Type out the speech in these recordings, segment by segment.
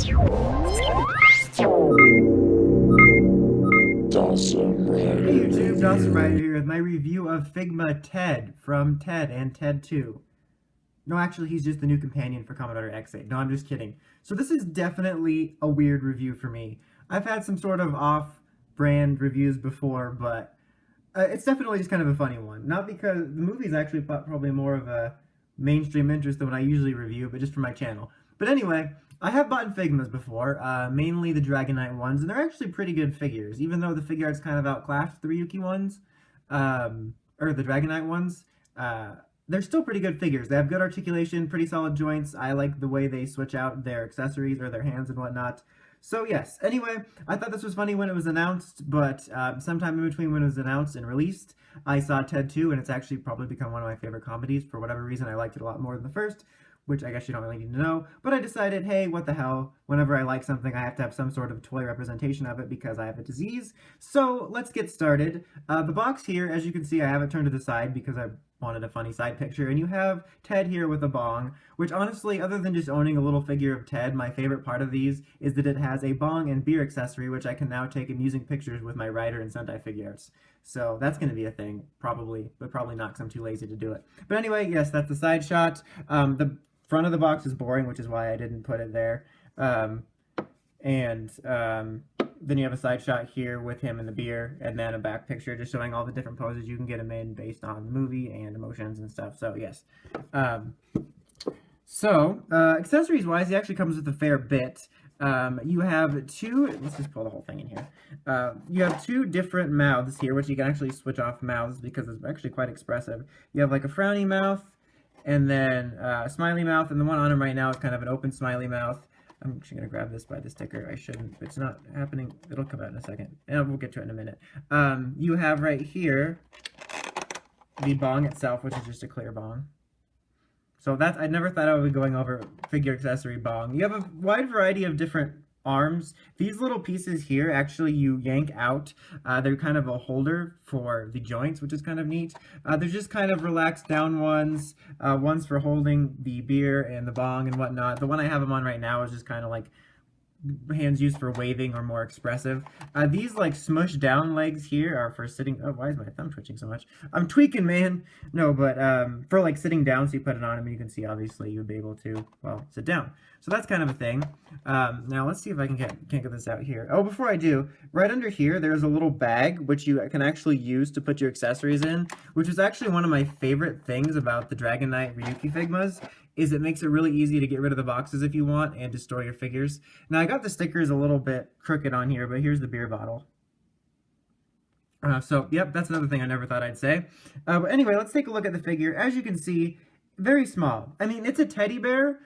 Hey YouTube, Dawson Ryder here with my review of Figma Ted from Ted and Ted 2. No, actually, he's just the new companion for Commodore X8. No, I'm just kidding. So this is definitely a weird review for me. I've had some sort of off-brand reviews before, but it's definitely just kind of a funny one. Not because the movie's actually probably more of a mainstream interest than what I usually review, but just for my channel. But anyway, I have bought Figmas before, mainly the Dragonite ones, and they're actually pretty good figures, even though the figure art's kind of outclassed the Ryuki ones, or the Dragonite ones. They're still pretty good figures. They have good articulation, pretty solid joints. I like the way they switch out their accessories or their hands and whatnot. So yes, anyway, I thought this was funny when it was announced, but sometime in between when it was announced and released, I saw Ted 2, and it's actually probably become one of my favorite comedies. For whatever reason, I liked it a lot more than the first, which I guess you don't really need to know, but I decided, hey, what the hell, whenever I like something, I have to have some sort of toy representation of it because I have a disease. So let's get started. The box here, as you can see, I have it turned to the side because I wanted a funny side picture, and you have Ted here with a bong, which honestly, other than just owning a little figure of Ted, my favorite part of these is that it has a bong and beer accessory, which I can now take amusing pictures with my Rider and Sentai figures. So that's going to be a thing, probably, but probably not because I'm too lazy to do it. But anyway, yes, that's the side shot. The front of the box is boring, which is why I didn't put it there. Then you have a side shot here with him and the beer, and then a back picture just showing all the different poses you can get him in based on the movie and emotions and stuff. So yes. Accessories-wise, he actually comes with a fair bit. You have two, let's just pull the whole thing in here. You have two different mouths here, which you can actually switch off mouths because it's actually quite expressive. You have like a frowny mouth, and then a smiley mouth, and the one on him right now is kind of an open smiley mouth. I'm actually going to grab this by the sticker. I shouldn't. It's not happening. It'll come out in a second. And we'll get to it in a minute. You have right here the bong itself, which is just a clear bong. So that's, I never thought I would be going over figure accessory bong. You have a wide variety of different arms. These little pieces here, actually you yank out. They're kind of a holder for the joints, which is kind of neat. They're just kind of relaxed down ones. Ones for holding the beer and the bong and whatnot. The one I have them on right now is just kind of like hands used for waving or more expressive. These like smush down legs here are for sitting. Oh, why is my thumb twitching so much? I'm tweaking, man. No, but for like sitting down, so you put it on him and you can see obviously you'd be able to, well, sit down. So that's kind of a thing. Now let's see if I can't get this out here. Oh, before I do, right under here there's a little bag which you can actually use to put your accessories in, which is actually one of my favorite things about the Dragonite Ryuki Figmas. Is it makes it really easy to get rid of the boxes if you want and to store your figures. Now I got the stickers a little bit crooked on here, but here's the beer bottle. So yep, that's another thing I never thought I'd say. But anyway, let's take a look at the figure. As you can see, very small. I mean, it's a teddy bear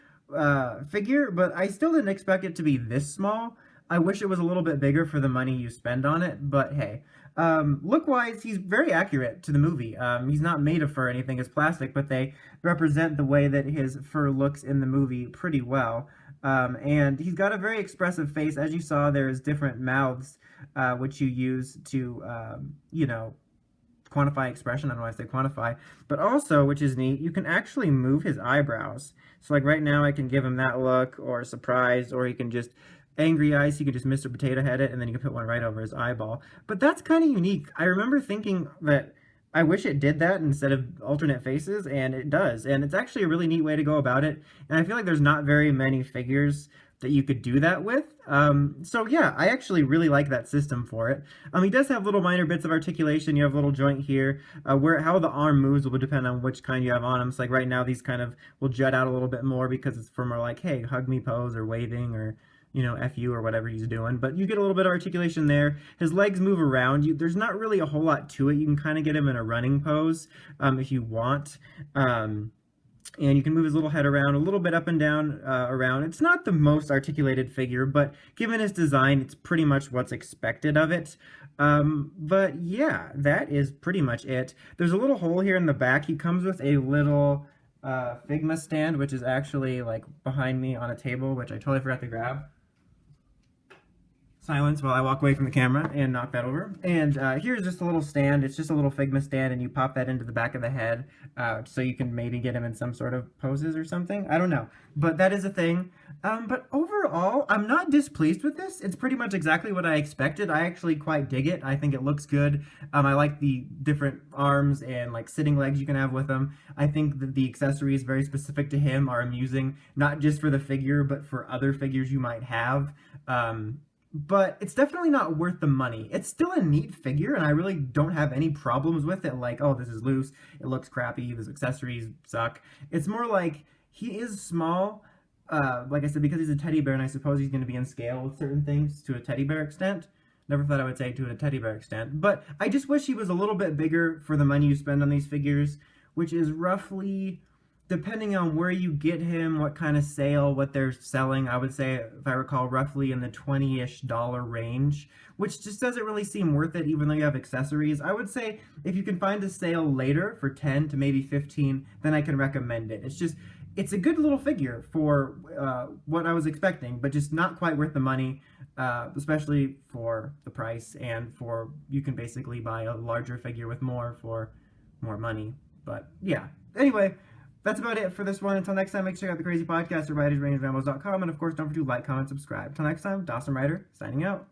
figure, but I still didn't expect it to be this small. I wish it was a little bit bigger for the money you spend on it, but hey. Look-wise, he's very accurate to the movie. He's not made of fur or anything, it's plastic, but they represent the way that his fur looks in the movie pretty well. And he's got a very expressive face. As you saw, there's different mouths, which you use to, you know, quantify expression. I don't know why I say quantify. But also, which is neat, you can actually move his eyebrows. So like right now, I can give him that look, or surprised, or he can just angry eyes, he could just Mr. Potato Head it, and then you can put one right over his eyeball. But that's kind of unique. I remember thinking that I wish it did that instead of alternate faces, and it does. And it's actually a really neat way to go about it. And I feel like there's not very many figures that you could do that with. So yeah, I actually really like that system for it. He does have little minor bits of articulation. You have a little joint here. How the arm moves will depend on which kind you have on them. So like right now, these kind of will jut out a little bit more because it's for more like, hey, hug me pose or waving or, you know, F you or whatever he's doing. But you get a little bit of articulation there. His legs move around. There's not really a whole lot to it. You can kind of get him in a running pose if you want. And you can move his little head around, a little bit up and down around. It's not the most articulated figure, but given his design, it's pretty much what's expected of it. But yeah, that is pretty much it. There's a little hole here in the back. He comes with a little Figma stand, which is actually like behind me on a table, which I totally forgot to grab. Silence while I walk away from the camera and knock that over. And here's just a little stand. It's just a little Figma stand, and you pop that into the back of the head so you can maybe get him in some sort of poses or something. I don't know. But that is a thing. But overall, I'm not displeased with this. It's pretty much exactly what I expected. I actually quite dig it. I think it looks good. I like the different arms and like sitting legs you can have with him. I think that the accessories very specific to him are amusing, not just for the figure, but for other figures you might have. But it's definitely not worth the money. It's still a neat figure, and I really don't have any problems with it, like, oh, this is loose, it looks crappy, these accessories suck. It's more like, he is small, like I said, because he's a teddy bear, and I suppose he's going to be in scale with certain things to a teddy bear extent. Never thought I would say to a teddy bear extent. But I just wish he was a little bit bigger for the money you spend on these figures, which is roughly, depending on where you get him, what kind of sale, what they're selling, I would say, if I recall, roughly in the $20-ish range, which just doesn't really seem worth it, even though you have accessories. I would say if you can find a sale later for 10 to maybe 15, then I can recommend it. It's a good little figure for what I was expecting, but just not quite worth the money, especially for the price, and for, you can basically buy a larger figure with more for more money. But yeah, anyway, that's about it for this one. Until next time, make sure you check out the Crazy Podcast at writersrangerambles.com, and of course, don't forget to like, comment, subscribe. Until next time, Dawson Writer, signing out.